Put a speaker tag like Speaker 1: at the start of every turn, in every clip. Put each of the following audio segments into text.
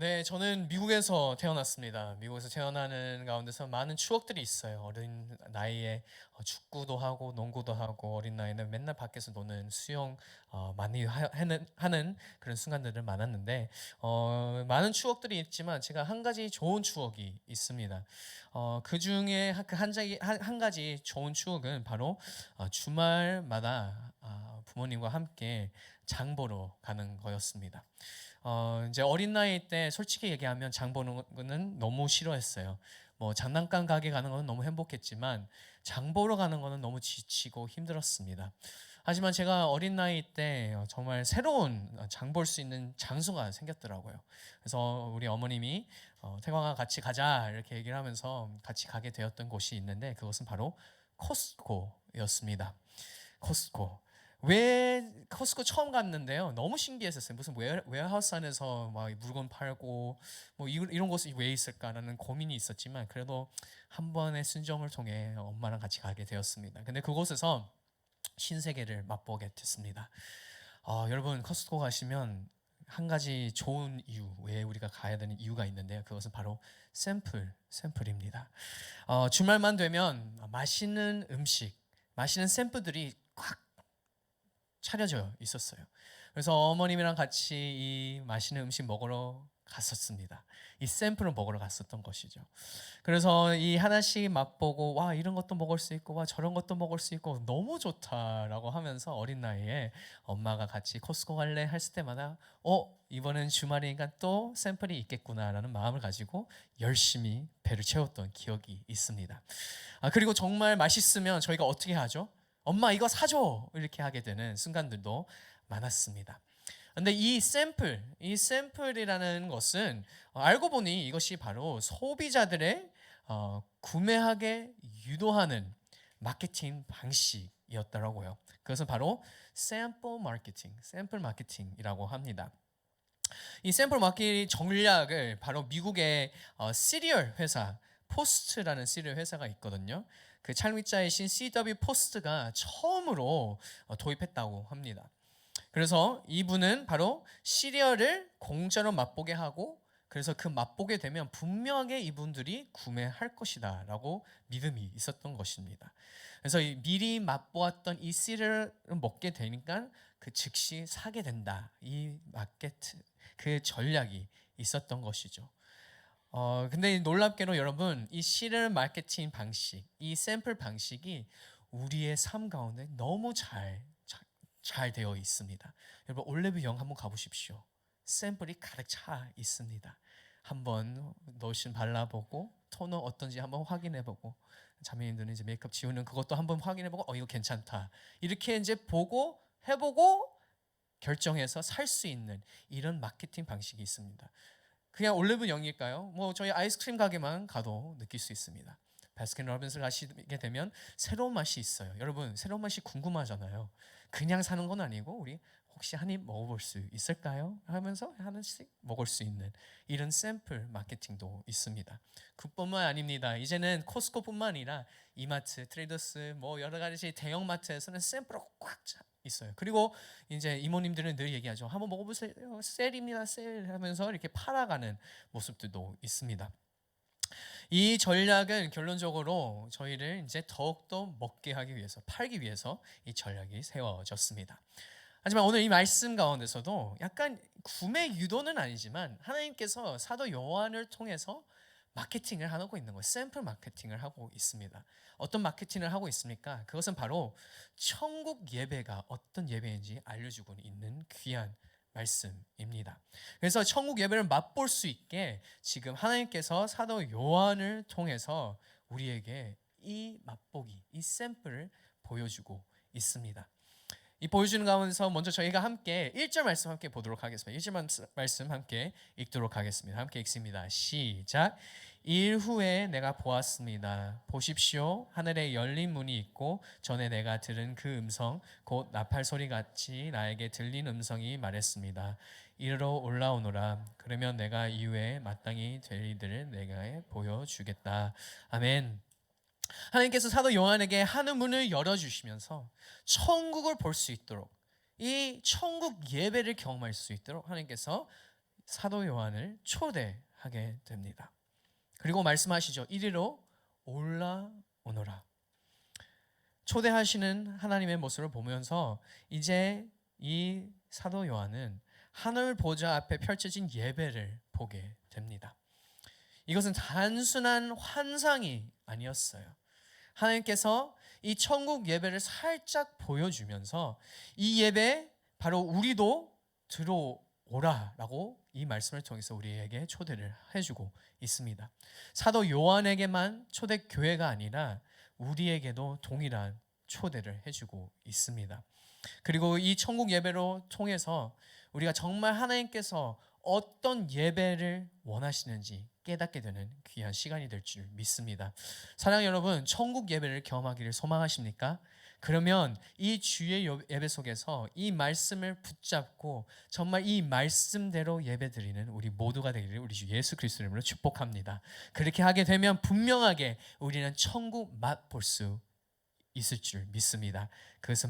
Speaker 1: 네, 저는 미국에서 태어났습니다. 미국에서 태어나는 가운데서 많은 추억들이 있어요. 어린 나이에 축구도 하고 농구도 하고 어린 나이는 맨날 밖에서 노는 수영 많이 하는 그런 순간들을 많았는데 많은 추억들이 있지만 제가 한 가지 좋은 추억이 있습니다. 그 중에 한 가지 좋은 추억은 바로 주말마다 부모님과 함께 장 보러 가는 거였습니다. 이제 어린 나이 때 솔직히 얘기하면 장 보는 거는 너무 싫어했어요. 뭐 장난감 가게 가는 거는 너무 행복했지만 장 보러 가는 거는 너무 지치고 힘들었습니다. 하지만 제가 어린 나이 때 정말 새로운 장 볼 수 있는 장소가 생겼더라고요. 그래서 우리 어머님이 태광아 같이 가자 이렇게 얘기를 하면서 같이 가게 되었던 곳이 있는데 그것은 바로 코스트코였습니다. 코스트코. 왜 코스트코 처음 갔는데요. 너무 신기했었어요. 무슨 웨어하우스 안에서 막 물건 팔고 뭐 이런 곳이 왜 있을까라는 고민이 있었지만 그래도 한 번의 순정을 통해 엄마랑 같이 가게 되었습니다. 근데 그곳에서 신세계를 맛보게 됐습니다. 여러분 코스트코 가시면 한 가지 좋은 이유, 왜 우리가 가야 되는 이유가 있는데요. 그것은 바로 샘플입니다. 주말만 되면 맛있는 음식, 맛있는 샘플들이 꽉 차려져 있었어요. 그래서 어머님이랑 같이 이 맛있는 음식 먹으러 갔었습니다. 이 샘플을 먹으러 갔었던 것이죠. 그래서 이 하나씩 맛보고 와 이런 것도 먹을 수 있고 와 저런 것도 먹을 수 있고 너무 좋다라고 하면서 어린 나이에 엄마가 같이 코스코 갈래 했을 때마다 이번엔 주말이니까 또 샘플이 있겠구나라는 마음을 가지고 열심히 배를 채웠던 기억이 있습니다. 그리고 정말 맛있으면 저희가 어떻게 하죠? 엄마 이거 사줘 이렇게 하게 되는 순간들도 많았습니다. 근데 이 샘플이라는 것은 알고 보니 이것이 바로 소비자들의 구매하게 유도하는 마케팅 방식이었더라고요. 그것은 바로 샘플 마케팅이라고 합니다. 이 샘플 마케팅 전략을 바로 미국의 시리얼 회사 포스트라는 시리얼 회사가 있거든요. 그 창립자이신 C.W. 포스트가 처음으로 도입했다고 합니다. 그래서 이분은 바로 시리얼을 공짜로 맛보게 하고 그래서 그 맛보게 되면 분명하게 이분들이 구매할 것이다라고 믿음이 있었던 것입니다. 그래서 미리 맛보았던 이 시리얼을 먹게 되니까 그 즉시 사게 된다. 이 마케트 그 전략이 있었던 것이죠. 근데 놀랍게도 여러분 이 시리얼 마케팅 방식, 이 샘플 방식이 우리의 삶 가운데 너무 잘 되어 있습니다. 여러분 올리브영 한번 가보십시오. 샘플이 가득 차 있습니다. 한번 로션 발라보고 토너 어떤지 한번 확인해보고 자매님들은 이제 메이크업 지우는 그것도 한번 확인해보고 이거 괜찮다 이렇게 이제 보고 해보고 결정해서 살 수 있는 이런 마케팅 방식이 있습니다. 그냥 올리브영일까요? 뭐 저희 아이스크림 가게만 가도 느낄 수 있습니다. 바스킨로빈스 가시게 되면 새로운 맛이 있어요. 여러분 새로운 맛이 궁금하잖아요. 그냥 사는 건 아니고 우리 혹시 한 입 먹어볼 수 있을까요? 하면서 하나씩 먹을 수 있는 이런 샘플 마케팅도 있습니다. 그뿐만 아닙니다. 이제는 코스코뿐만 아니라 이마트, 트레이더스 뭐 여러 가지 대형 마트에서는 샘플이 꽉 차 있어요. 그리고 이제 이모님들은 늘 얘기하죠. 한번 먹어보세요. 셀입니다, 셀 하면서 이렇게 팔아가는 모습들도 있습니다. 이 전략은 결론적으로 저희를 이제 더욱더 먹게 하기 위해서 팔기 위해서 이 전략이 세워졌습니다. 하지만 오늘 이 말씀 가운데서도 약간 구매 유도는 아니지만 하나님께서 사도 요한을 통해서 마케팅을 하고 있는 거예요. 샘플 마케팅을 하고 있습니다. 어떤 마케팅을 하고 있습니까? 그것은 바로 천국 예배가 어떤 예배인지 알려주고 있는 귀한 말씀입니다. 그래서 천국 예배를 맛볼 수 있게 지금 하나님께서 사도 요한을 통해서 우리에게 이 맛보기, 이 샘플을 보여주고 있습니다. 이 보여주는 가운데서 먼저 저희가 함께 1절 말씀 함께 보도록 하겠습니다. 1절 말씀 함께 읽도록 하겠습니다. 함께 읽습니다. 시작. 일 후에 내가 보았습니다. 보십시오. 하늘에 열린 문이 있고 전에 내가 들은 그 음성 곧 나팔 소리 같이 나에게 들린 음성이 말했습니다. 이리로 올라오노라. 그러면 내가 이후에 마땅히 될 일들을 내게 보여주겠다. 아멘. 하나님께서 사도 요한에게 하늘 문을 열어주시면서 천국을 볼 수 있도록 이 천국 예배를 경험할 수 있도록 하나님께서 사도 요한을 초대하게 됩니다. 그리고 말씀하시죠. 이리로 올라오너라. 초대하시는 하나님의 모습을 보면서 이제 이 사도 요한은 하늘 보좌 앞에 펼쳐진 예배를 보게 됩니다. 이것은 단순한 환상이 아니었어요. 하나님께서 이 천국 예배를 살짝 보여주면서 이 예배 바로 우리도 들어오라라고 이 말씀을 통해서 우리에게 초대를 해주고 있습니다. 사도 요한에게만 초대교회가 아니라 우리에게도 동일한 초대를 해주고 있습니다. 그리고 이 천국 예배로 통해서 우리가 정말 하나님께서 어떤 예배를 원하시는지 깨닫게 되는 귀한 시간이 될 줄 믿습니다. 사랑하는 여러분, 천국 예배를 경험하기를 소망하십니까? 그러면 이 주의 예배 속에서 이 말씀을 붙잡고 정말 이 말씀대로 예배드리는 우리 모두가 되기를 우리 주 예수 그리스도 이름으로 축복합니다. 그렇게 하게 되면 분명하게 우리는 천국 맛볼 수 있을 줄 믿습니다. 그래서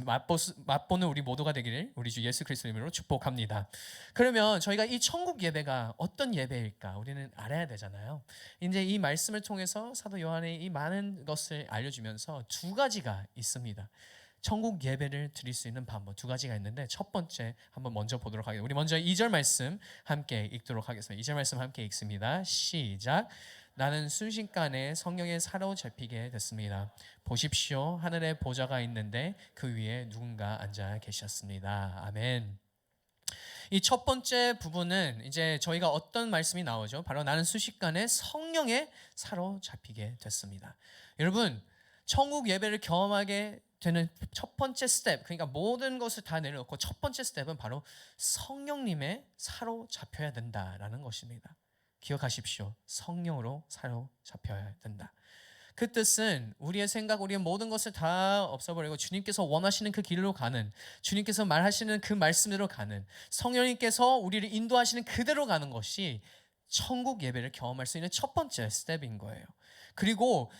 Speaker 1: 맛보는 우리 모두가 되기를 우리 주 예수 그리스도 이름으로 축복합니다. 그러면 저희가 이 천국 예배가 어떤 예배일까 우리는 알아야 되잖아요. 이제 이 말씀을 통해서 사도 요한의 이 많은 것을 알려주면서 두 가지가 있습니다. 천국 예배를 드릴 수 있는 방법 두 가지가 있는데 첫 번째 한번 먼저 보도록 하겠습니다. 우리 먼저 2절 말씀 함께 읽도록 하겠습니다. 2절 말씀 함께 읽습니다. 시작. 나는 순식간에 성령에 사로잡히게 됐습니다. 보십시오. 하늘에 보좌가 있는데 그 위에 누군가 앉아 계셨습니다. 아멘. 이 첫 번째 부분은 이제 저희가 어떤 말씀이 나오죠? 바로 나는 순식간에 성령에 사로잡히게 됐습니다. 여러분, 천국 예배를 경험하게 되는 첫 번째 스텝, 그러니까 모든 것을 다 내려놓고 첫 번째 스텝은 바로 성령님에 사로잡혀야 된다라는 것입니다. 기억하십시오. 성령으로 사로잡혀야 된다. 그 뜻은 우리의 생각, 우리의 모든 것을 다 없애버리고 주님께서 원하시는 그 길로 가는, 주님께서 말하시는 그 말씀대로 가는, 성령님께서 우리를 인도하시는 그대로 가는 것이 천국 예배를 경험할 수 있는 첫 번째 스텝인 거예요. 그리고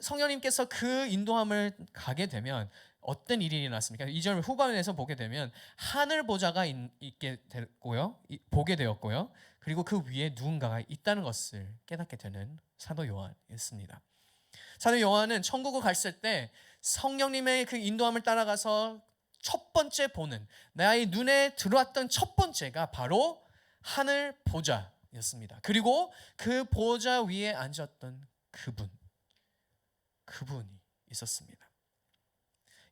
Speaker 1: 성령님께서 그 인도함을 가게 되면 어떤 일이 일어났습니까? 2절 후반에서 보게 되면 하늘 보좌가 있게 됐고요, 보게 되었고요. 그리고 그 위에 누군가가 있다는 것을 깨닫게 되는 사도 요한이었습니다. 사도 요한은 천국을 갔을 때 성령님의 그 인도함을 따라가서 첫 번째 보는, 나의 눈에 들어왔던 첫 번째가 바로 하늘 보좌였습니다. 그리고 그 보좌 위에 앉았던 그분이 있었습니다.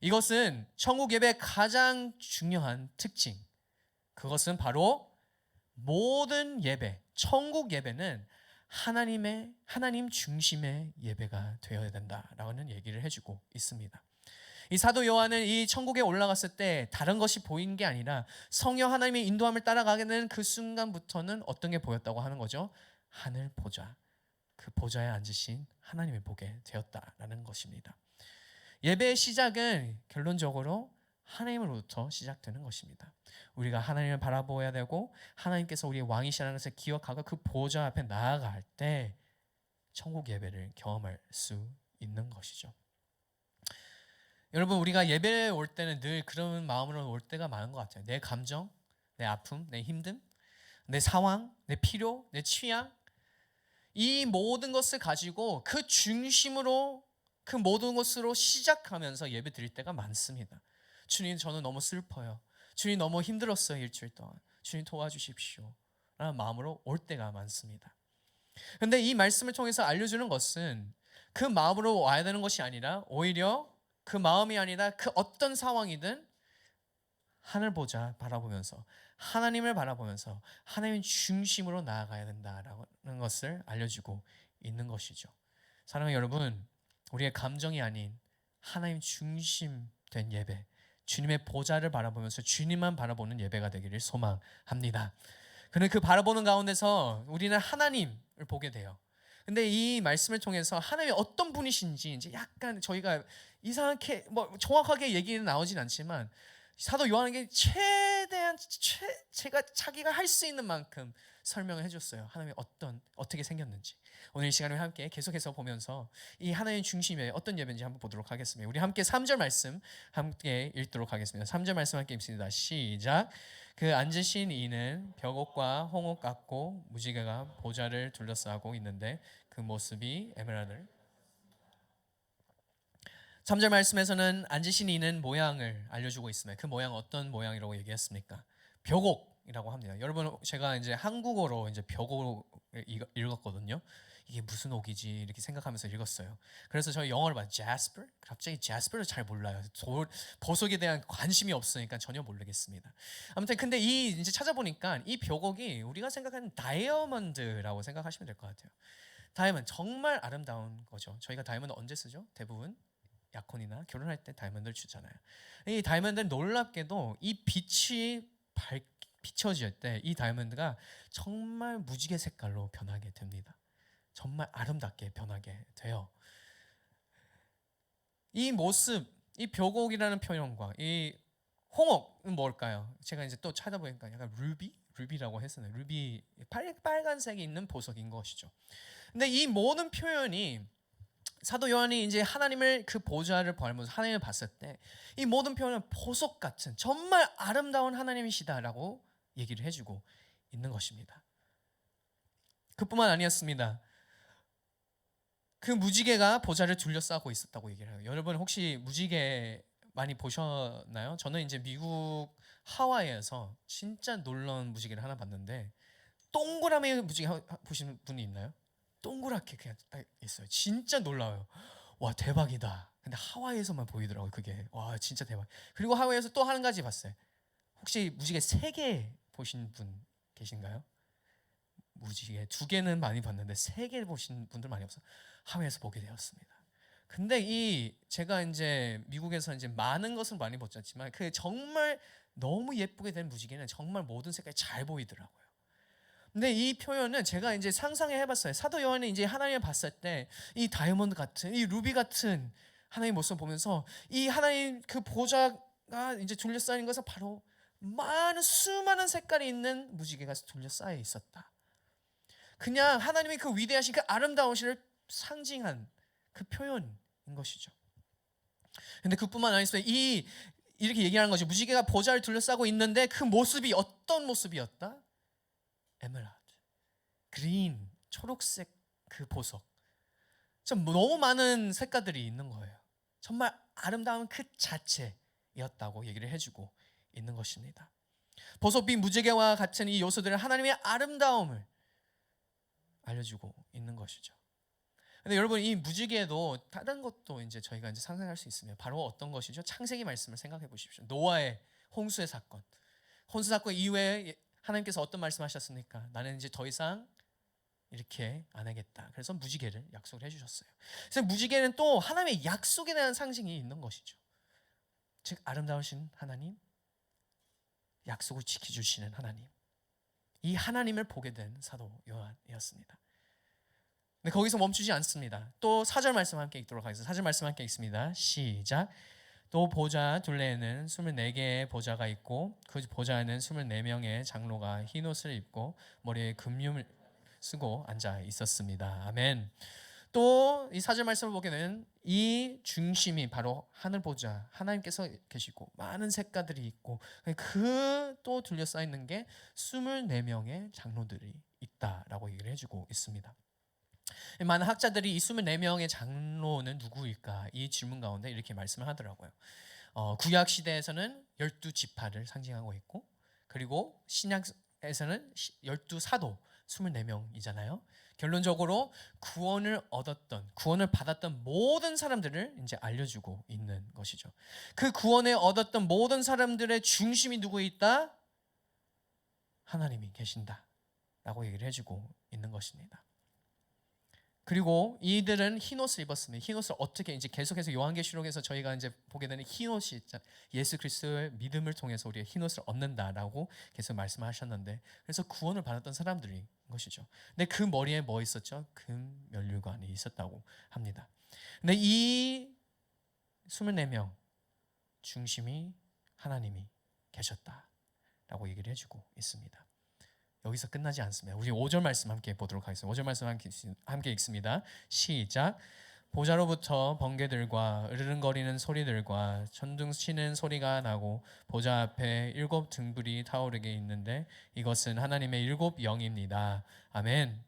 Speaker 1: 이것은 천국 예배의 가장 중요한 특징, 그것은 바로 모든 예배, 천국 예배는 하나님 중심의 예배가 되어야 된다라는 얘기를 해주고 있습니다. 이 사도 요한은 이 천국에 올라갔을 때 다른 것이 보인 게 아니라 성령 하나님의 인도함을 따라가게 되는 그 순간부터는 어떤 게 보였다고 하는 거죠? 하늘 보좌, 그 보좌에 앉으신 하나님을 보게 되었다라는 것입니다. 예배의 시작은 결론적으로 하나님으로부터 시작되는 것입니다. 우리가 하나님을 바라보아야 되고 하나님께서 우리의 왕이시라는 것을 기억하고 그 보좌 앞에 나아갈 때 천국 예배를 경험할 수 있는 것이죠. 여러분, 우리가 예배에 올 때는 늘 그런 마음으로 올 때가 많은 것 같아요. 내 감정, 내 아픔, 내 힘듦, 내 상황, 내 필요, 내 취향, 이 모든 것을 가지고 그 중심으로 그 모든 것으로 시작하면서 예배 드릴 때가 많습니다. 주님, 저는 너무 슬퍼요. 주님, 너무 힘들었어요. 일주일 동안. 주님, 도와주십시오 라는 마음으로 올 때가 많습니다. 그런데 이 말씀을 통해서 알려주는 것은 그 마음으로 와야 되는 것이 아니라 오히려 그 마음이 아니라 그 어떤 상황이든 하늘 보자 바라보면서 하나님을 바라보면서 하나님 중심으로 나아가야 된다라는 것을 알려주고 있는 것이죠. 사랑하는 여러분, 우리의 감정이 아닌 하나님 중심된 예배, 주님의 보좌를 바라보면서 주님만 바라보는 예배가 되기를 소망합니다. 그런데 그 바라보는 가운데서 우리는 하나님을 보게 돼요. 근데 이 말씀을 통해서 하나님이 어떤 분이신지 이제 약간 저희가 이상하게 정확하게 얘기는 나오진 않지만 사도 요한에게 최대한 자기가 할 수 있는 만큼 설명을 해줬어요. 하나님이 어떻게 생겼는지. 오늘 이 시간에 함께 계속해서 보면서 이 하나님의 중심에 어떤 예배인지 한번 보도록 하겠습니다. 우리 함께 3절 말씀 함께 읽도록 하겠습니다. 3절 말씀 함께 읽습니다. 시작. 그 앉으신 이는 벽옥과 홍옥 같고 무지개가 보좌를 둘러싸고 있는데 그 모습이 에메랄드. 3절 말씀에서는 앉으신 이는 모양을 알려주고 있습니다. 그 모양 어떤 모양이라고 얘기했습니까? 벽옥이라고 합니다. 여러분 제가 이제 한국어로 이제 벽옥을 읽었거든요. 이게 무슨 옥이지 이렇게 생각하면서 읽었어요. 그래서 저희 영어를 봐 jasper. 갑자기 jasper를 잘 몰라요. 보석에 대한 관심이 없으니까 전혀 모르겠습니다. 아무튼 근데 이 이제 찾아보니까 이 벽옥이 우리가 생각하는 다이아몬드라고 생각하시면 될 것 같아요. 다이아몬드 정말 아름다운 거죠. 저희가 다이아몬드 언제 쓰죠? 대부분 약혼이나 결혼할 때 다이아몬드를 주잖아요. 이 다이아몬드는 놀랍게도 이 빛이 비춰질 때 이 다이아몬드가 정말 무지개 색깔로 변하게 됩니다. 정말 아름답게 변하게 돼요. 이 모습, 이 벽옥이라는 표현과 이 홍옥은 뭘까요? 제가 이제 또 찾아보니까 약간 루비라고 했었나요? 루비 빨간색이 있는 보석인 것이죠. 근데 이 모든 표현이 사도 요한이 이제 하나님을 그 보좌를 보면서 하나님을 봤을 때 이 모든 표현은 보석 같은 정말 아름다운 하나님이시다라고 얘기를 해주고 있는 것입니다. 그뿐만 아니었습니다. 그 무지개가 보좌를 둘러싸고 있었다고 얘기를 해요. 여러분 혹시 무지개 많이 보셨나요? 저는 이제 미국 하와이에서 진짜 놀라운 무지개를 하나 봤는데 동그라미 무지개 보시는 분이 있나요? 동그랗게 그냥 딱 있어요. 진짜 놀라워요. 와 대박이다. 근데 하와이에서만 보이더라고요. 그게 와 진짜 대박. 그리고 하와이에서 또 한 가지 봤어요. 혹시 무지개 3개 보신 분 계신가요? 무지개 2개는 많이 봤는데 3개 보신 분들 많이 없어요. 하와이에서 보게 되었습니다. 근데 이 제가 이제 미국에서 이제 많은 것을 많이 봤지만 그 정말 너무 예쁘게 된 무지개는 정말 모든 색깔이 잘 보이더라고요. 근데 이 표현은 제가 이제 상상해 해봤어요. 사도 요한이 이제 하나님을 봤을 때 이 다이아몬드 같은 이 루비 같은 하나님의 모습을 보면서 이 하나님 그 보좌가 이제 둘러싸인 것은 바로 많은 수많은 색깔이 있는 무지개가 둘러싸여 있었다. 그냥 하나님의 그 위대하신 그 아름다우심을 상징한 그 표현인 것이죠. 근데 그뿐만 아니라 이렇게 얘기하는 거죠. 무지개가 보좌를 둘러싸고 있는데 그 모습이 어떤 모습이었다? 에메랄드, 그린, 초록색 그 보석. 좀 너무 많은 색깔들이 있는 거예요. 정말 아름다운 그 자체였다고 얘기를 해주고 있는 것입니다. 보석빛 무지개와 같은 이 요소들은 하나님의 아름다움을 알려주고 있는 것이죠. 근데 여러분 이 무지개도 다른 것도 이제 저희가 이제 상상할 수 있습니다. 바로 어떤 것이죠? 창세기 말씀을 생각해 보십시오. 노아의 홍수의 사건. 홍수 사건 이후에 하나님께서 어떤 말씀하셨습니까? 나는 이제 더 이상 이렇게 안 하겠다. 그래서 무지개를 약속을 해주셨어요. 그래서 무지개는 또 하나님의 약속에 대한 상징이 있는 것이죠. 즉 아름다우신 하나님, 약속을 지켜주시는 하나님. 이 하나님을 보게 된 사도 요한이었습니다. 근데 거기서 멈추지 않습니다. 또 4절 말씀 함께 읽도록 하겠습니다. 4절 말씀 함께 읽습니다. 시작. 또 보좌 둘레에는 24개의 보좌가 있고 그 보좌에는 24명의 장로가 흰 옷을 입고 머리에 금융을 쓰고 앉아 있었습니다. 아멘. 또 이 4절 말씀을 보게 되면 이 중심이 바로 하늘 보좌 하나님께서 계시고 많은 색깔들이 있고 그 또 둘러싸여 있는 게 24명의 장로들이 있다라고 얘기를 해주고 있습니다. 많은 학자들이 이 24명의 장로는 누구일까 이 질문 가운데 이렇게 말씀을 하더라고요. 구약 시대에서는 12지파를 상징하고 있고 그리고 신약에서는 12사도 24명이잖아요. 결론적으로 구원을 받았던 모든 사람들을 이제 알려주고 있는 것이죠. 그 구원에 얻었던 모든 사람들의 중심이 누구에 있다? 하나님이 계신다라고 얘기를 해주고 있는 것입니다. 그리고 이들은 흰옷을 입었습니다. 흰옷을 어떻게 이제 계속해서 요한계시록에서 저희가 이제 보게 되는 흰옷이 예수 그리스도의 믿음을 통해서 우리가 흰옷을 얻는다라고 계속 말씀하셨는데 그래서 구원을 받았던 사람들인 것이죠. 근데 그 머리에 뭐 있었죠? 금 면류관이 있었다고 합니다. 근데 이 24명 중심이 하나님이 계셨다라고 얘기를 해주고 있습니다. 여기서 끝나지 않습니다. 우리 5절 말씀 함께 보도록 하겠습니다. 5절 말씀 함께 읽습니다. 시작. 보좌로부터 번개들과 으르렁거리는 소리들과 천둥 치는 소리가 나고 보좌 앞에 7 등불이 타오르게 있는데 이것은 하나님의 7 영입니다. 아멘.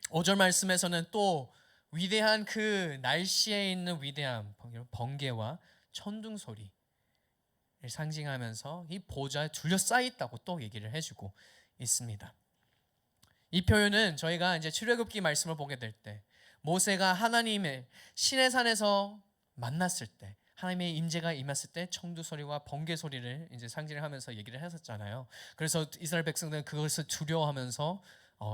Speaker 1: 5절 말씀에서는 또 위대한 그 날씨에 있는 위대한 번개와 천둥 소리를 상징하면서 이 보좌에 둘러싸여 있다고 또 얘기를 해주고 있습니다. 이 표현은 저희가 이제 출애굽기 말씀을 보게 될 때 모세가 하나님의 시내산에서 만났을 때 하나님의 임재가 임했을 때 천둥 소리와 번개 소리를 이제 상징하면서 얘기를 했었잖아요. 그래서 이스라엘 백성들은 그것을 두려워하면서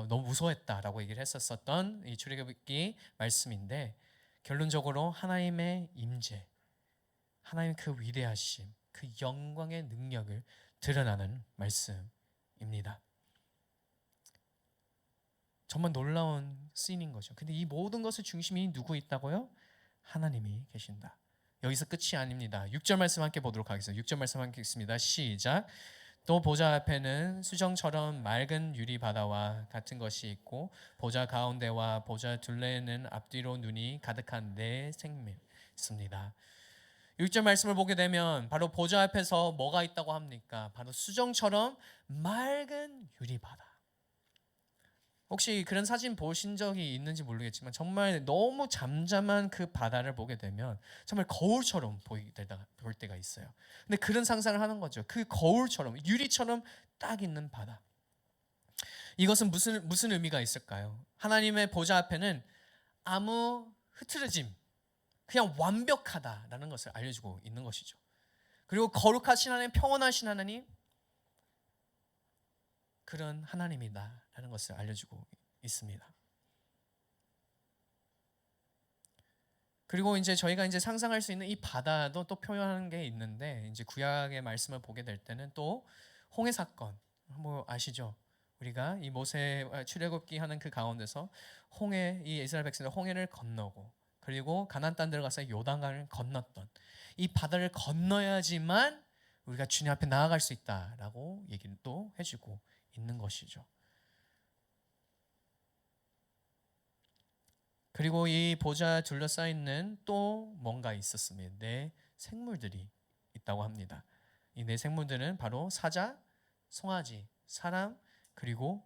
Speaker 1: 너무 무서워했다라고 얘기를 했었던 이 출애굽기 말씀인데 결론적으로 하나님의 임재, 하나님의 그 위대하심, 그 영광의 능력을 드러나는 말씀입니다. 정말 놀라운 씬인 거죠. 근데 이 모든 것의 중심이 누구 있다고요? 하나님이 계신다. 여기서 끝이 아닙니다. 6절 말씀 함께 보도록 하겠습니다. 6절 말씀 함께 읽습니다. 시작. 또 보좌 앞에는 수정처럼 맑은 유리 바다와 같은 것이 있고 보좌 가운데와 보좌 둘레에는 앞뒤로 눈이 가득한 네 생명 있습니다. 6절 말씀을 보게 되면 바로 보좌 앞에서 뭐가 있다고 합니까? 바로 수정처럼 맑은 유리 바다. 혹시 그런 사진 보신 적이 있는지 모르겠지만 정말 너무 잠잠한 그 바다를 보게 되면 정말 거울처럼 볼 때가 있어요. 근데 그런 상상을 하는 거죠. 그 거울처럼 유리처럼 딱 있는 바다. 이것은 무슨 의미가 있을까요? 하나님의 보좌 앞에는 아무 흐트러짐, 그냥 완벽하다라는 것을 알려주고 있는 것이죠. 그리고 거룩하신 하나님, 평온하신 하나님, 그런 하나님이다라는 것을 알려주고 있습니다. 그리고 이제 저희가 이제 상상할 수 있는 이 바다도 또 표현하는 게 있는데 이제 구약의 말씀을 보게 될 때는 또 홍해 사건 뭐 아시죠? 우리가 이 모세 출애굽기 하는 그 가운데서 이 이스라엘 백성들 홍해를 건너고 그리고 가나안 땅 들어가서 요단강을 건넜던 이 바다를 건너야지만 우리가 주님 앞에 나아갈 수 있다라고 얘기를 또 해주고 있는 것이죠. 그리고 이 보좌 둘러싸여 있는 또 뭔가 있었습니다. 네 생물들이 있다고 합니다. 이 네 생물들은 바로 사자, 송아지, 사람 그리고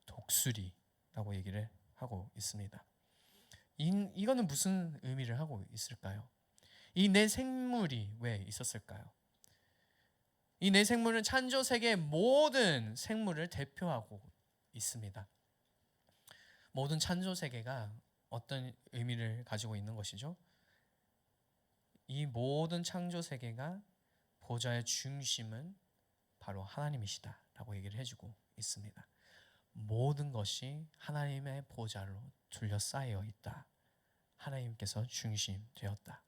Speaker 1: 독수리라고 얘기를 하고 있습니다. 이거는 무슨 의미를 하고 있을까요? 이 네 생물이 왜 있었을까요? 이 네 생물은 창조 세계의 모든 생물을 대표하고 있습니다. 모든 창조 세계가 어떤 의미를 가지고 있는 것이죠? 이 모든 창조 세계가 보좌의 중심은 바로 하나님이시다라고 얘기를 해주고 있습니다. 모든 것이 하나님의 보좌로 둘러싸여 있다. 하나님께서 중심되었다.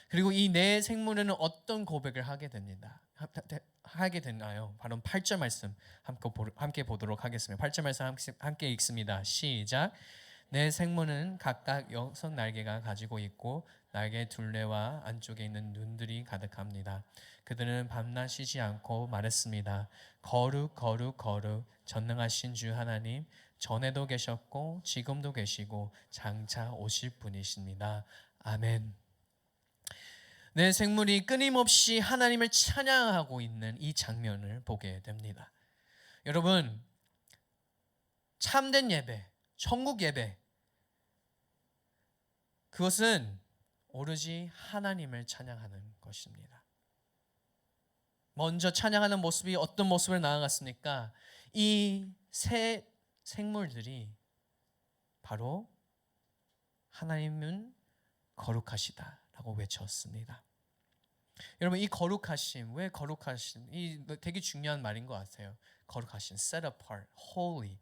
Speaker 1: 그리고 이 네 생물은 어떤 고백을 하게 되나요? 바로 8절 말씀 함께 보도록 하겠습니다. 8절 말씀 함께 읽습니다. 시작. 네 생물은 각각 6 날개가 가지고 있고 날개 둘레와 안쪽에 있는 눈들이 가득합니다. 그들은 밤낮 쉬지 않고 말했습니다. 거룩 거룩 거룩 전능하신 주 하나님, 전에도 계셨고 지금도 계시고 장차 오실 분이십니다. 아멘. 네 생물이 끊임없이 하나님을 찬양하고 있는 이 장면을 보게 됩니다. 여러분, 참된 예배, 천국 예배, 그것은 오로지 하나님을 찬양하는 것입니다. 먼저 찬양하는 모습이 어떤 모습을 나아갔습니까? 이 새 생물들이 바로 하나님은 거룩하시다라고 외쳤습니다. 여러분, 이 거룩하심, 왜 거룩하심? 이 되게 중요한 말인 것 같아요. 거룩하심, set apart, holy.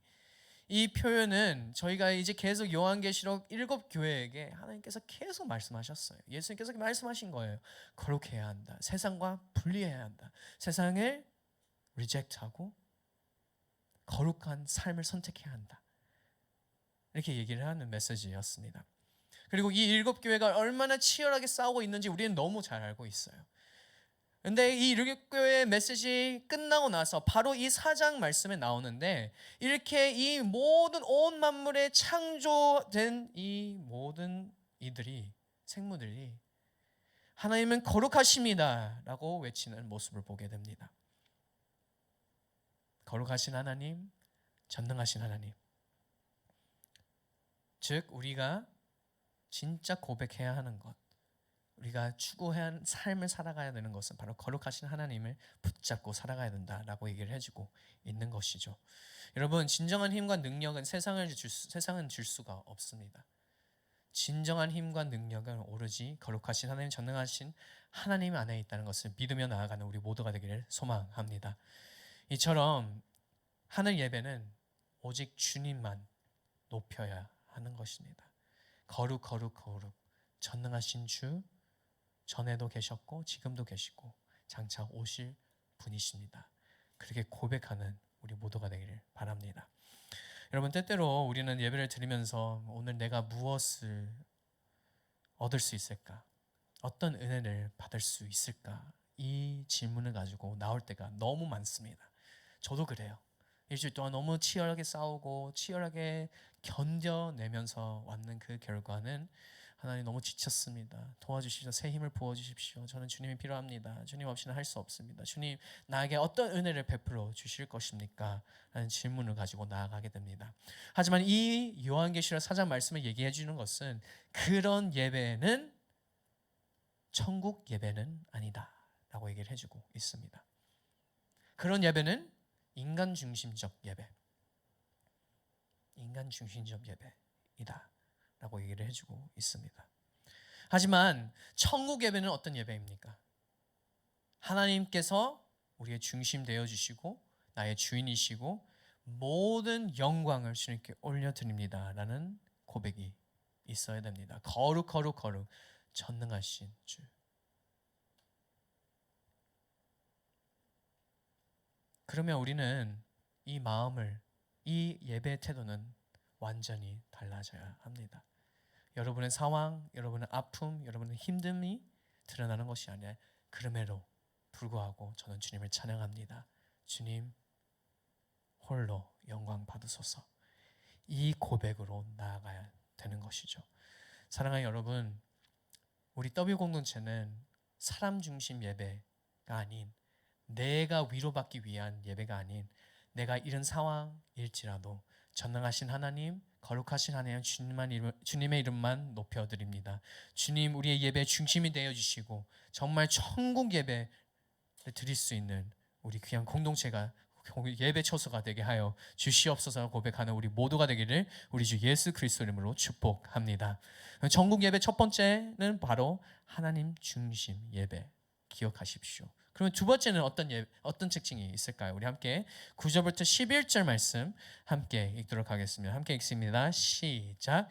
Speaker 1: 이 표현은 저희가 이제 계속 요한계시록 7 교회에게 하나님께서 계속 말씀하셨어요. 예수님께서 말씀하신 거예요. 거룩해야 한다. 세상과 분리해야 한다. 세상을 리젝트하고 거룩한 삶을 선택해야 한다. 이렇게 얘기를 하는 메시지였습니다. 그리고 이 7 교회가 얼마나 치열하게 싸우고 있는지 우리는 너무 잘 알고 있어요. 근데 이 일교회 메시지 끝나고 나서 바로 이 4장 말씀에 나오는데, 이렇게 이 모든 온 만물에 창조된 이 모든 이들이, 생물들이 하나님은 거룩하십니다 라고 외치는 모습을 보게 됩니다. 거룩하신 하나님, 전능하신 하나님. 즉 우리가 진짜 고백해야 하는 것, 우리가 추구해야 하는 삶을 살아가야 되는 것은 바로 거룩하신 하나님을 붙잡고 살아가야 된다라고 얘기를 해주고 있는 것이죠. 여러분, 진정한 힘과 능력은 세상은 줄 수가 없습니다. 진정한 힘과 능력은 오로지 거룩하신 하나님, 전능하신 하나님 안에 있다는 것을 믿으며 나아가는 우리 모두가 되기를 소망합니다. 이처럼 하늘 예배는 오직 주님만 높여야 하는 것입니다. 거룩 거룩 거룩, 전능하신 주, 전에도 계셨고 지금도 계시고 장차 오실 분이십니다. 그렇게 고백하는 우리 모두가 되기를 바랍니다. 여러분, 때때로 우리는 예배를 드리면서 오늘 내가 무엇을 얻을 수 있을까? 어떤 은혜를 받을 수 있을까? 이 질문을 가지고 나올 때가 너무 많습니다. 저도 그래요. 일주일 동안 너무 치열하게 싸우고 치열하게 견뎌내면서 왔는 그 결과는 하나님 너무 지쳤습니다. 도와주시죠. 새 힘을 부어주십시오. 저는 주님이 필요합니다. 주님 없이는 할 수 없습니다. 주님, 나에게 어떤 은혜를 베풀어 주실 것입니까? 라는 질문을 가지고 나아가게 됩니다. 하지만 이 요한계시록 4장 말씀을 얘기해 주는 것은 그런 예배는 천국 예배는 아니다 라고 얘기를 해주고 있습니다. 그런 예배는 인간 중심적 예배, 인간 중심적 예배이다 라고 얘기를 해주고 있습니다. 하지만 천국 예배는 어떤 예배입니까? 하나님께서 우리의 중심 되어 주시고 나의 주인이시고 모든 영광을 주님께 올려드립니다 라는 고백이 있어야 됩니다. 거룩 거룩 거룩, 전능하신 주. 그러면 우리는 이 마음을, 이 예배의 태도는 완전히 달라져야 합니다. 여러분의 상황, 여러분의 아픔, 여러분의 힘듦이 드러나는 것이 아니라 그럼에도 불구하고 저는 주님을 찬양합니다. 주님 홀로 영광 받으소서. 이 고백으로 나아가야 되는 것이죠. 사랑하는 여러분, 우리 W 공동체는 사람 중심 예배가 아닌, 내가 위로받기 위한 예배가 아닌, 내가 이런 상황일지라도 전능하신 하나님, 거룩하신 하나님, 주님의 이름만 높여드립니다. 주님, 우리의 예배 중심이 되어주시고 정말 천국 예배를 드릴 수 있는 우리 귀한 공동체가, 예배 처소가 되게 하여 주시옵소서 고백하는 우리 모두가 되기를 우리 주 예수 그리스도 이름으로 축복합니다. 전국 예배 첫 번째는 바로 하나님 중심 예배, 기억하십시오. 그러면 두 번째는 어떤 특징이 있을까요? 우리 함께 9절부터 11절 말씀 함께 읽도록 하겠습니다. 함께 읽습니다. 시작.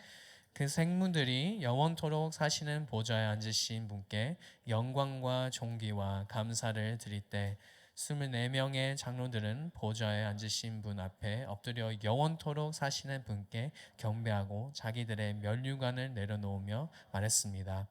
Speaker 1: 그 생물들이 영원토록 사시는 보좌에 앉으신 분께 영광과 존귀와 감사를 드릴 때 24명의 장로들은 보좌에 앉으신 분 앞에 엎드려 영원토록 사시는 분께 경배하고 자기들의 면류관을 내려놓으며 말했습니다.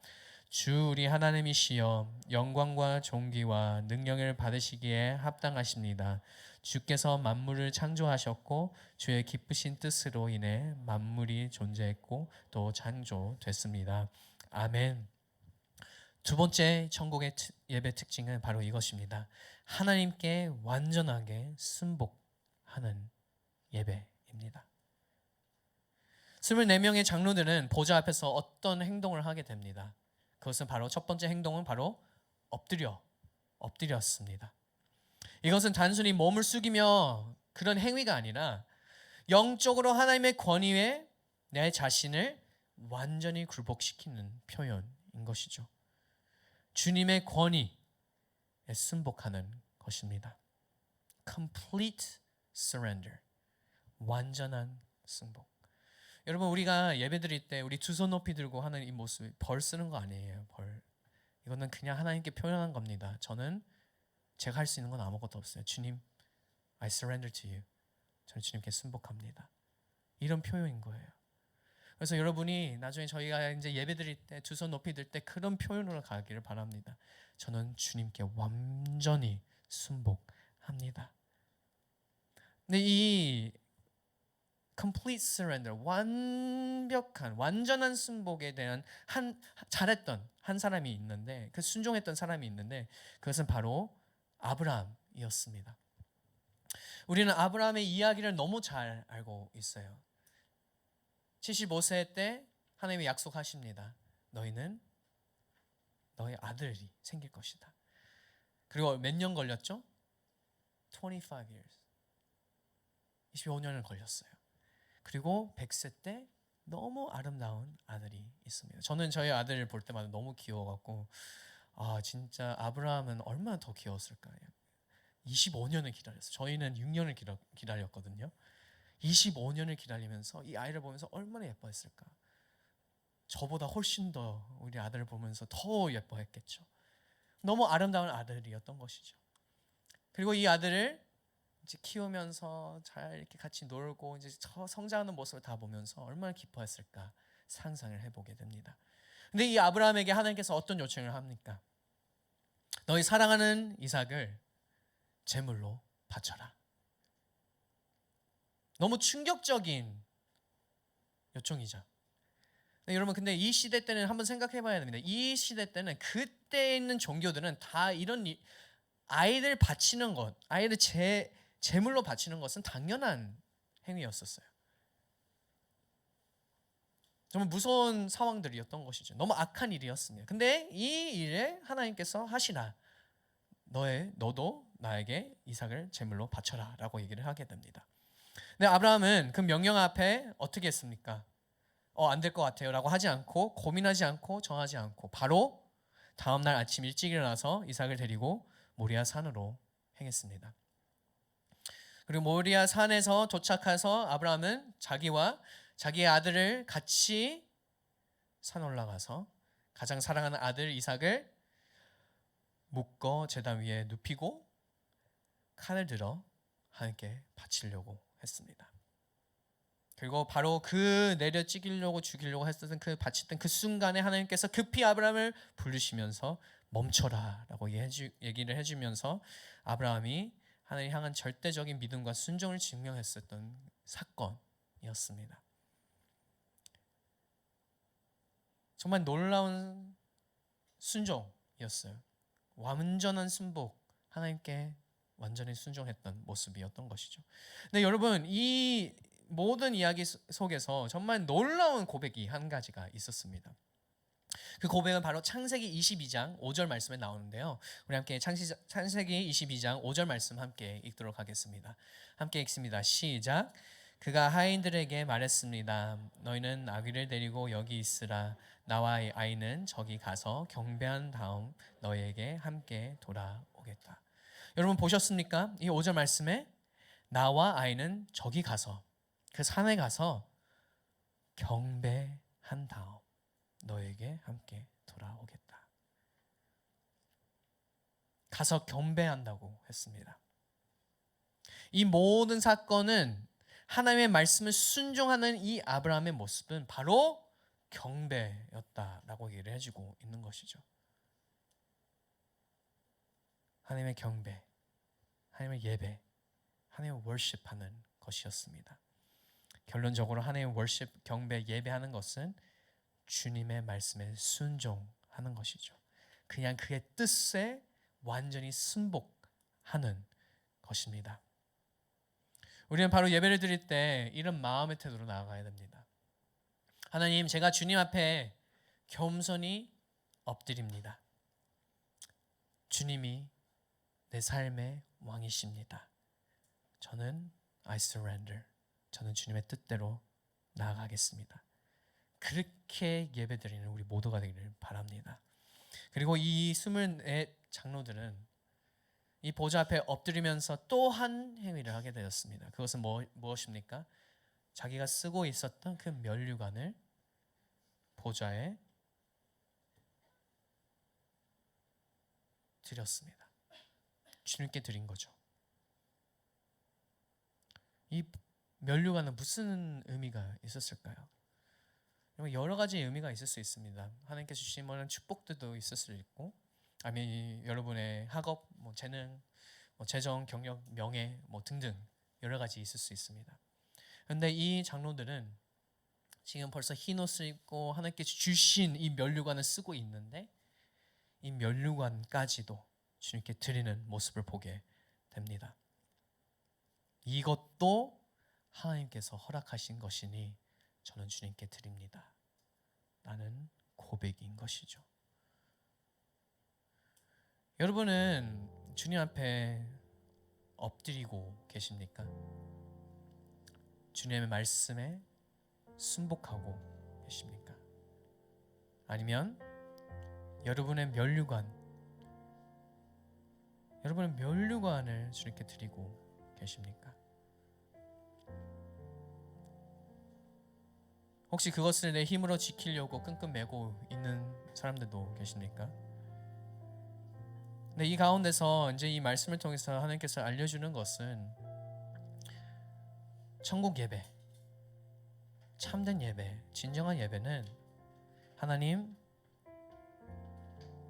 Speaker 1: 주 우리 하나님이시여, 영광과 존귀와 능력을 받으시기에 합당하십니다. 주께서 만물을 창조하셨고 주의 기쁘신 뜻으로 인해 만물이 존재했고 또 창조됐습니다. 아멘. 두 번째 천국의 예배 특징은 바로 이것입니다. 하나님께 완전하게 순복하는 예배입니다. 24명의 장로들은 보좌 앞에서 어떤 행동을 하게 됩니다. 그것은 바로 첫 번째 행동은 바로 엎드렸습니다. 이것은 단순히 몸을 숙이며 그런 행위가 아니라 영적으로 하나님의 권위에 내 자신을 완전히 굴복시키는 표현인 것이죠. 주님의 권위에 순복하는 것입니다. Complete surrender, 완전한 순복. 여러분, 우리가 예배드릴 때 우리 두 손 높이 들고 하는 이 모습, 벌 쓰는 거 아니에요. 벌. 이거는 그냥 하나님께 표현한 겁니다. 저는 제가 할 수 있는 건 아무것도 없어요. 주님, I surrender to you. 저는 주님께 순복합니다. 이런 표현인 거예요. 그래서 여러분이 나중에 저희가 이제 예배 드릴 때 두 손 높이 들 때 그런 표현으로 가기를 바랍니다. 저는 주님께 완전히 순복합니다. 근데 이 complete surrender, 완전한 순복에 대한 잘했던 한 사람이 있는데, 그 순종했던 사람이 있는데, 그것은 바로 아브라함이었습니다. 우리는 아브라함의 이야기를 너무 잘 알고 있어요. 75세 때 하나님이 약속하십니다. 너희는 너의 아들이 생길 것이다. 그리고 몇 년 걸렸죠? 25 years. 25년을 걸렸어요. 그리고 100세 때 너무 아름다운 아들이 있습니다. 저는 저희 아들을 볼 때마다 너무 귀여워갖고 진짜 아브라함은 얼마나 더 귀여웠을까요? 25년을 기다렸어요. 저희는 6년을 기다렸거든요. 25년을 기다리면서 이 아이를 보면서 얼마나 예뻐했을까. 저보다 훨씬 더 우리 아들을 보면서 더 예뻐했겠죠. 너무 아름다운 아들이었던 것이죠. 그리고 이 아들을 이제 키우면서 잘 이렇게 같이 놀고 이제 성장하는 모습을 다 보면서 얼마나 기뻐했을까 상상을 해보게 됩니다. 근데 이 아브라함에게 하나님께서 어떤 요청을 합니까? 너희 사랑하는 이삭을 제물로 바쳐라. 너무 충격적인 요청이죠. 네, 여러분 근데 이 시대 때는 한번 생각해 봐야 됩니다. 이 시대 때는 그때 있는 종교들은 다 이런 아이를 바치는 것, 아이를 제물로 바치는 것은 당연한 행위였었어요. 정말 무서운 상황들이었던 것이죠. 너무 악한 일이었습니다. 근데 이 일에 하나님께서 하시라. 너도 나에게 이삭을 제물로 바쳐라 라고 얘기를 하게 됩니다. 근데 아브라함은 그 명령 앞에 어떻게 했습니까? 안 될 것 같아요 라고 하지 않고 고민하지 않고 정하지 않고 바로 다음날 아침 일찍 일어나서 이삭을 데리고 모리아 산으로 행했습니다. 그리고 모리아 산에서 도착해서 아브라함은 자기와 자기의 아들을 같이 산 올라가서 가장 사랑하는 아들 이삭을 묶어 제단 위에 눕히고 칼을 들어 하나님께 바치려고 했습니다. 그리고 바로 그 내려 찍으려고 죽이려고 했었던 그 바쳤던 그 순간에 하나님께서 급히 아브라함을 부르시면서 멈춰라 라고 얘기를 해주면서 아브라함이 하나님 향한 절대적인 믿음과 순종을 증명했었던 사건이었습니다. 정말 놀라운 순종이었어요. 완전한 순복, 하나님께 완전히 순종했던 모습이었던 것이죠. 근데 여러분 이 모든 이야기 속에서 정말 놀라운 고백이 한 가지가 있었습니다. 그 고백은 바로 창세기 22장 5절 말씀에 나오는데요. 우리 함께 창세기 22장 5절 말씀 함께 읽도록 하겠습니다. 함께 읽습니다. 시작. 그가 하인들에게 말했습니다. 너희는 아기를 데리고 여기 있으라. 나와 아이는 저기 가서 경배한 다음 너희에게 함께 돌아오겠다. 여러분 보셨습니까? 이 5절 말씀에 나와 아이는 저기 가서 그 산에 가서 경배한 다음 너에게 함께 돌아오겠다. 가서 경배한다고 했습니다. 이 모든 사건은 하나님의 말씀을 순종하는 이 아브라함의 모습은 바로 경배였다라고 얘기를 해주고 있는 것이죠. 하나님의 경배, 하나님의 예배, 하나님의 월십하는 것이었습니다. 결론적으로 하나님의 월십, 경배, 예배하는 것은 주님의 말씀에 순종하는 것이죠. 그냥 그의 뜻에 완전히 순복하는 것입니다. 우리는 바로 예배를 드릴 때 이런 마음의 태도로 나아가야 됩니다. 하나님, 제가 주님 앞에 겸손히 엎드립니다. 주님이 내 삶의 왕이십니다. 저는 I surrender. 저는 주님의 뜻대로 나아가겠습니다. 그렇게 예배드리는 우리 모두가 되기를 바랍니다. 그리고 이 24 장로들은 이 보좌 앞에 엎드리면서 또 한 행위를 하게 되었습니다. 그것은 무엇입니까? 자기가 쓰고 있었던 그 면류관을 보좌에 드렸습니다. 주님께 드린 거죠. 이 면류관은 무슨 의미가 있었을까요? 여러 가지 의미가 있을 수 있습니다. 하나님께서 주신 많은 축복들도 있을 수 있고, 아니면 여러분의 학업, 재능, 재정, 경력, 명예 등등 여러 가지 있을 수 있습니다. 그런데 이 장로들은 지금 벌써 흰 옷을 입고 하나님께서 주신 이 면류관을 쓰고 있는데, 이 면류관까지도 주님께 드리는 모습을 보게 됩니다. 이것도 하나님께서 허락하신 것이니 저는 주님께 드립니다 라는 고백인 것이죠. 여러분은 주님 앞에 엎드리고 계십니까? 주님의 말씀에 순복하고 계십니까? 아니면 여러분의 면류관을 주님께 드리고 계십니까? 혹시 그것을 내 힘으로 지키려고 끙끙 매고 있는 사람들도 계십니까? 근데 이 가운데서 이제 이 말씀을 통해서 하나님께서 알려주는 것은 천국 예배, 참된 예배, 진정한 예배는 하나님,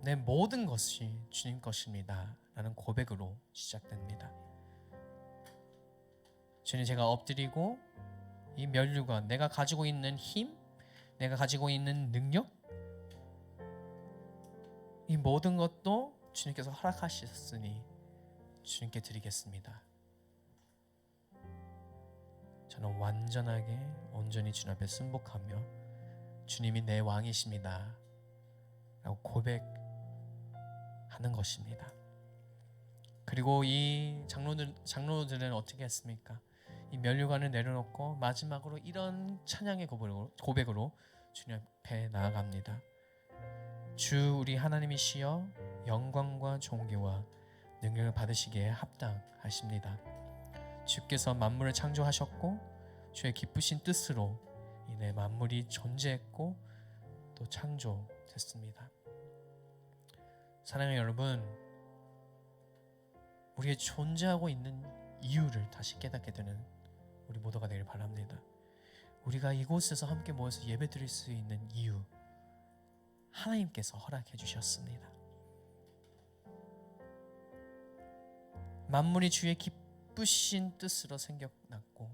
Speaker 1: 내 모든 것이 주님 것입니다 라는 고백으로 시작됩니다. 주님, 제가 엎드리고 이 면류관, 내가 가지고 있는 힘, 내가 가지고 있는 능력, 이 모든 것도 주님께서 허락하셨으니 주님께 드리겠습니다. 저는 완전하게 온전히 주님 앞에 순복하며 주님이 내 왕이십니다 라고 고백하는 것입니다. 그리고 이 장로들은 어떻게 했습니까? 이 면류관을 내려놓고 마지막으로 이런 찬양의 고백으로 주님 앞에 나아갑니다. 주 우리 하나님이시여 영광과 존귀와 능력을 받으시기에 합당하십니다. 주께서 만물을 창조하셨고 주의 기쁘신 뜻으로 이내 만물이 존재했고 또 창조됐습니다. 사랑하는 여러분, 우리의 존재하고 있는 이유를 다시 깨닫게 되는 우리 모두가 되길 바랍니다. 우리가 이곳에서 함께 모여서 예배드릴 수 있는 이유, 하나님께서 허락해 주셨습니다. 만물이 주의 기쁘신 뜻으로 생겨났고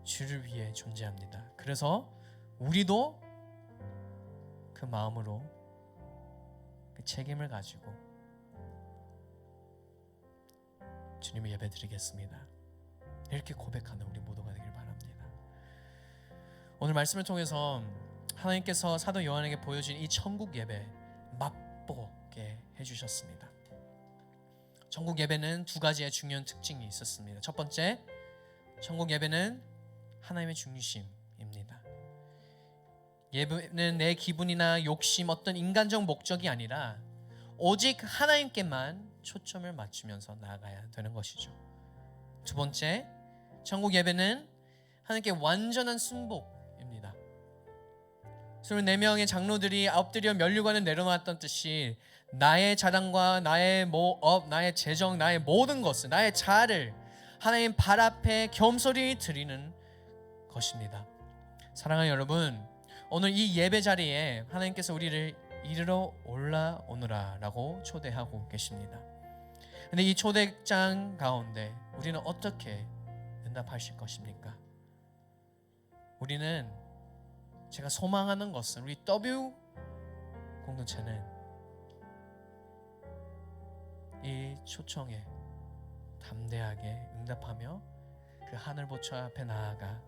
Speaker 1: 주를 위해 존재합니다. 그래서 우리도 그 마음으로 그 책임을 가지고 주님을 예배드리겠습니다 이렇게 고백하는 우리 모두가 되길 바랍니다. 오늘 말씀을 통해서 하나님께서 사도 요한에게 보여준 이 천국 예배 맛보게 해주셨습니다. 천국 예배는 두 가지의 중요한 특징이 있었습니다. 첫 번째, 천국 예배는 하나님의 중심입니다. 예배는 내 기분이나 욕심, 어떤 인간적 목적이 아니라 오직 하나님께만 초점을 맞추면서 나아가야 되는 것이죠. 두 번째, 천국 예배는 하나님께 완전한 순복입니다. 24명의 장로들이 엎드려 면류관을 내려놓았던 뜻이 나의 자랑과 나의 나의 재정, 나의 모든 것을, 나의 자아를 하나님 발 앞에 겸손히 드리는 것입니다. 사랑하는 여러분, 오늘 이 예배 자리에 하나님께서 우리를 이르러 올라오너라 라고 초대하고 계십니다. 근데 이 초대장 가운데 우리는 어떻게 응답하실 것입니까? 우리는, 제가 소망하는 것은 우리 W 공동체는 이 초청에 담대하게 응답하며 그 하늘 보좌 앞에 나아가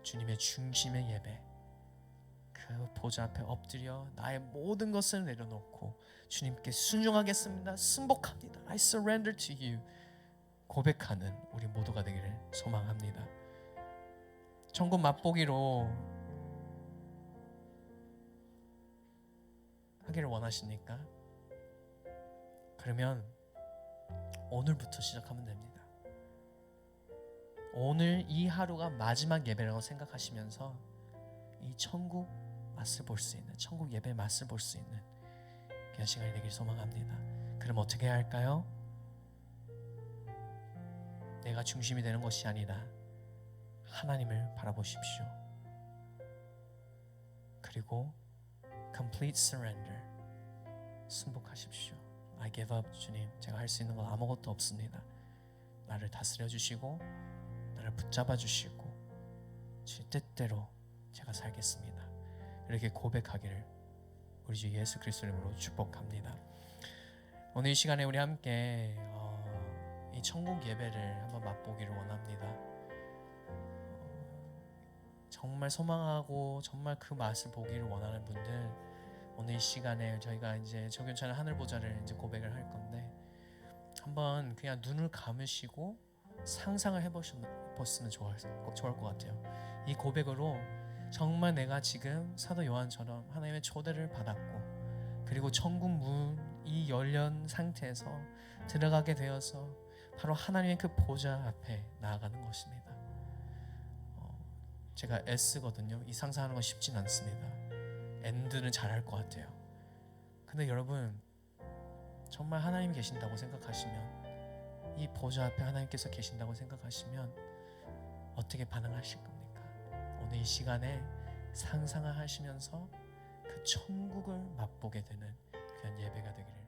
Speaker 1: 주님의 중심의 예배, 그 보좌 앞에 엎드려 나의 모든 것을 내려놓고 주님께 순종하겠습니다, 순복합니다, I surrender to you 고백하는 우리 모두가 되기를 소망합니다. 천국 맛보기로 하기를 원하십니까? 그러면 오늘부터 시작하면 됩니다. 오늘 이 하루가 마지막 예배라고 생각하시면서 이 천국 맛을 볼 수 있는, 천국 예배 맛을 볼 수 있는 그런 시간이 되길 소망합니다. 그럼 어떻게 해야 할까요? 내가 중심이 되는 것이 아니라 하나님을 바라보십시오. 그리고 complete surrender, 순복하십시오. I give up. 주님, 제가 할 수 있는 건 아무것도 없습니다. 나를 다스려 주시고 나를 붙잡아 주시고 주의 뜻대로 제가 살겠습니다. 이렇게 고백하기를 우리 주 예수 그리스도 이름으로 축복합니다. 오늘 이 시간에 우리 함께 이 천국 예배를 한번 맛보기를 원합니다. 정말 소망하고 정말 그 맛을 보기를 원하는 분들, 오늘 이 시간에 저희가 이제 조견찬의 하늘 보좌를 이제 고백을 할 건데, 한번 그냥 눈을 감으시고 상상을 해보시면 좋을 것 같아요. 이 고백으로 정말 내가 지금 사도 요한처럼 하나님의 초대를 받았고, 그리고 천국 문이 열린 상태에서 들어가게 되어서 바로 하나님의 그 보좌 앞에 나아가는 것입니다. 제가 S거든요. 이 상상하는 건 쉽진 않습니다. N드는 잘할 것 같아요. 근데 여러분, 정말 하나님이 계신다고 생각하시면, 이 보좌 앞에 하나님께서 계신다고 생각하시면 어떻게 반응하실 겁니까? 오늘 이 시간에 상상을 하시면서 그 천국을 맛보게 되는 그런 예배가 되기를